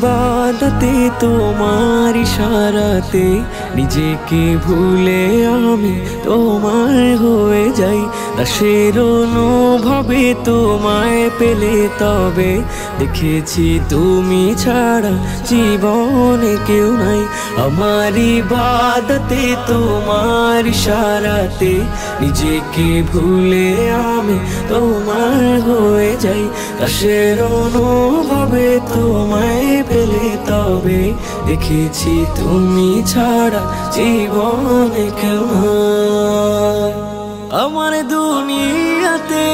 ইবাদতে তোমার ইশারাতে নিজেকে ভুলে আমি তোমার হয়ে যাই। দাসের অনুভবে তোমায় পেলে তবে দেখেছি তুমি ছাড়া জীবনে কেউ নাই। আমার ইবাদতে তোমার ইশারাতে নিজেকে ভুলে আমি তোমার হয়ে যাই। দাসের অনুভবে তোমায় পেলে তবে দেখেছি তুমি ছাড়া জীবনে কেউ নাই। আমার দুনিয়াতে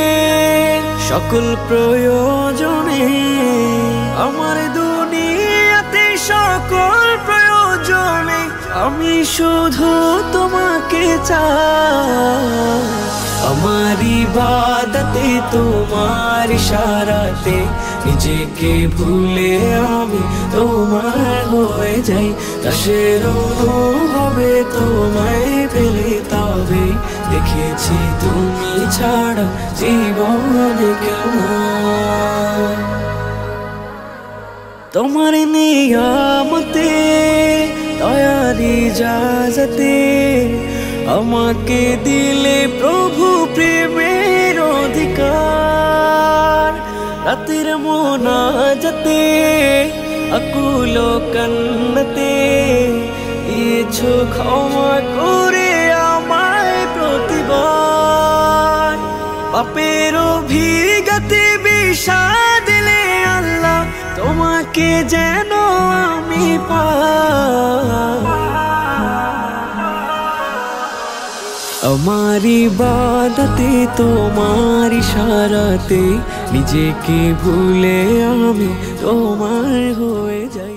সকল প্রয়োজনে, আমার দুনিয়াতে সকল প্রয়োজনে আমি শুধু তোমাকে চাই। আমার ইবাদতে তোমার ইশারাতে নিজেকে ভুলে আমি তোমার হয়ে যাই। দাসের অনুভবে তোমায় পেলে তবে দেখেছি তুমি ছাড়া জীবনে কেউ নাই। তোমার নিয়ামতে দয়ার ইজাজতে আমাকে দিলে প্রভু প্রেমের অধিকার। রাতের মোনাজাতে আকুল কান্নাতে ইচ্ছু ক্ষমা করে আমায় প্রতিবার। পাপের অভিজ্ঞতে বিষাদ দিলে আল্লাহ তোমাকে যেন আমি পাই। আমার ইবাদতে তোমার ইশারাতে নিজেকে ভুলে আমি তোমার হয়ে যাই।